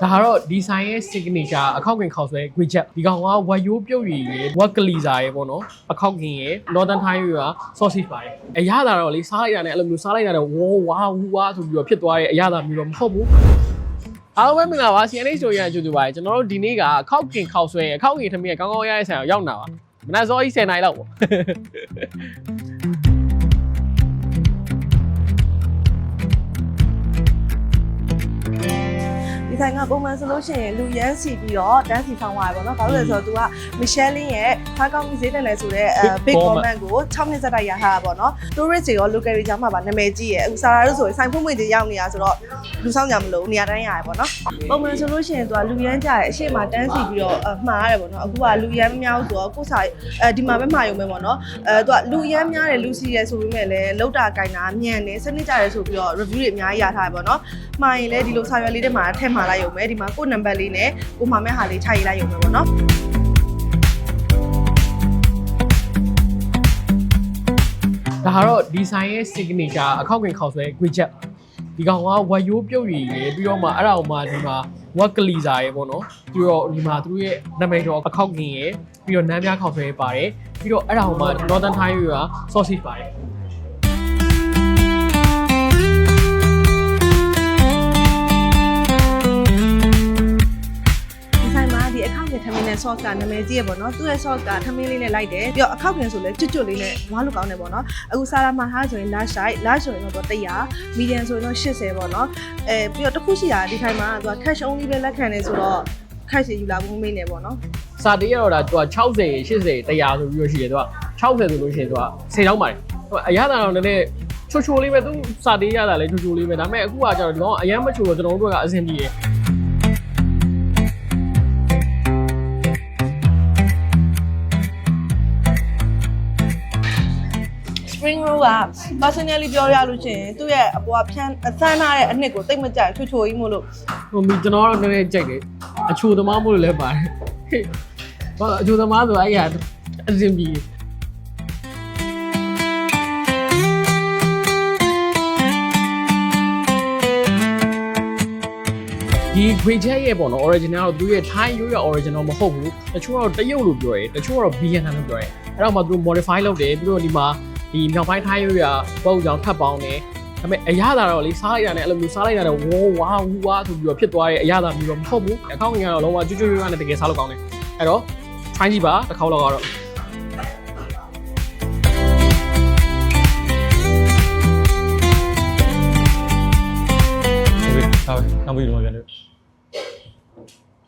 ဒါကတော့ဒီဆိုင်ရဲ့ signature အခောက်ကင်ခေါက်ဆွဲ widget ဒီကောင်ကဝက်ရိုးပြုတ်ရည်ရေဝက်ကလီစာရေပေါ့နော်အခောက်ကင်ရေ northern thai ရေက sausage ပါတယ်အရသာတော့လေစားလိုက်တာနဲ့အဲ့လိုမျိုးစားလိုက်တာတော့ဝေါဝါဝူဝါဆိုပြီးတော့ဖြစ်သွားတဲ့အရသာမျိုးတော့မဟုတ်ဘူးအားလုံးပဲမင်္ဂလာပါ CNH တို့ရကြိုဆိုပါတယ်ကျွန်တော်တို့ဒီနေ့ကအခောက်ကင်ခေါက်ဆွဲအခောက်ကင်ထမင်းကောင်းကောင်းရတဲ့ဆိုင်ကိုရောက်လာပါမနက်စောကြီး10 နာရီလောက်ပေါ့ဒီဆိုင်ကပုံမှန်ဆိုလို့ရှိရင်လူရမ်းစီပြီးတော့တန်းစီဆောင်သွားရပါတော့။ဘာလို့လဲဆိုတော့ तू က Michelin ရဲ့ဖားကောင်းကြီးဈေးတက်လဲဆိုတော့big comment ကို6နှစ်ဆက်တိုက်ရထားတာပေါ့နော်။ tourist တွေရော local တွေကြားမှာပါနာမည်ကြီးရဲ့အခုစာရာတို့ဆိုရင်ဆိုင်ဖွင့်ဖွင့်ကြီးရောက်နေတာဆိုတော့လူဆောင်ကြမလို့နေရာတိုင်းရတယ်ပေါ့နော်။ပုံမှန်ဆိုလို့ရှိရင် तू ကလူရမ်းကြရဲ့အရှိမတန်းစီပြီးတော့မှားရတယ်ပေါ့နော်။အခုကလူရမ်းမများဘူးဆိုတော့ကိုယ်စာဒီမှာပဲမှာရုံပဲပေါ့နော်။သူကလူရမ်းများတယ်လူစီရဲဆိုပေမဲ့လည်းလောက်တာကင်တာညံ့တယ်စနစ်ကြတယ်ဆိုပြီးတော့ review တွေအများကြီးရထားတယ်ပေါ့နော်။မှာရင်လည်းဒီလိုစာရွက်လေးတွေမှာထည့်မှာလိုက်ရုံပဲဒီမှာကိုနံပါတ်လေးနဲ့ကိုမှာမဲ့ဟာလေးခြိုက်လိုက်ရုံပဲပေါ့နော်ဒါကတော့ဒီဆိုင်ရဲ့ signature အခောက်ကင်ခေါက်ဆွဲ widget ဒီကောင်ကဝက်ရိုးပြုတ်ရည်ရေပြီးတော့မှအဲ့ဒါကိုမှဒီမှာဝက်ကလီစာရေပေါ့နော်ပြီးတော့ဒီမှာသူတို့ရဲ့နာမည်တော်အခောက်ကင်ရေပြီးတော့နမ်းပြားခေါက်ဆွဲပါတယ်ပြီးတော့အဲ့ဒါကိုမှ northern thai ရေက sausage ပါတယ်ထမင်းနဲ့ sauce ကနာမည်ကြီးရပေါ့နော်သူ့ရဲ့ sauce ကထမင်းလေးနဲ့လိုက်တယ်ပြီးတော့အခောက်ကင်ဆိုလဲကျွတ်ကျွတ်လေးနဲ့ဝါလို့ကောင်းတယ်ပေါ့နော်အခုဆာလာမှာထားဆိုရင် large size ဆိုရင်တော့100 medium ဆိုရင်တော့80ပေါ့နော်ပြီးတော့တစ်ခုရှိတာဒီထိုင်မှာသူက cash only ပဲလက်ခံနေဆိုတော့ cash ယူလာဖို့မေးနေပေါ့နော်စာတေးရတော့ဒါသူက60 80 100ဆိုပြီးတော့ရှိတယ်သူက60ဆိုလို့ရှိရင်သူက10တောင်းပါတယ်အရသာတော့နည်းနည်းချိုလေးပဲသူစာတေးရတာလဲချိုလေးပဲဒါပေမဲ့အခုကကျတော့ဒီကောင်အရန်မချိုတော့ကျွန်တော်တို့ကအဆင်ပြေတယ်spring roll က personally ပြောရလို့ရှိရင်သူ့ရဲ့အပေါ်ဖြန်းအစမ်းထားတဲ့အနှစ်ကိုတိတ်မကြိုက်ချိုကြီးမို့လို့ဟိုကျွန်တော်တော့နည်းနည်းကြိုက်တယ်အချိုသမားမို့လို့လည်းပါတယ်ဘာအချိုသမားဆိုအဲ့ရအစင်ပြီးဒီ widget ရဲ့ပေါ့နော် original တော့သူရဲ့ Thai ရိုးရ original မဟုတ်ဘူးတချို့ကတော့တရုတ်လို့ပြောတယ်တချို့ကတော့ Vietnam လို့ပြောတယ်အဲ့တော့မှသူ modify လုပ်တယ်ပြီးတော့ဒီမှာဒီမြောက်ပိုင်း Thai ရိုးရပုံကြောင်ထပ်ပေါင်းတယ်ဒါပေမဲ့အရသာတော့လေစားလိုက်တာနဲ့အဲ့လိုမျိုးစားလိုက်တာတော့ဝေါဝါဝူဝါဆိုပြီးတော့ဖြစ်သွားတဲ့အရသာမျိုးတော့မဟုတ်ဘူးအကောင့်ငင်ကတော့လုံးဝကျွတ်ကျွတ်ရွရွနဲ့တကယ်စားလို့ကောင်းတယ်အဲ့တော့ try ကြည့်ပါတစ်ခေါက်လောက်ကတော့နောက်ပြီးတော့ပြန်လို့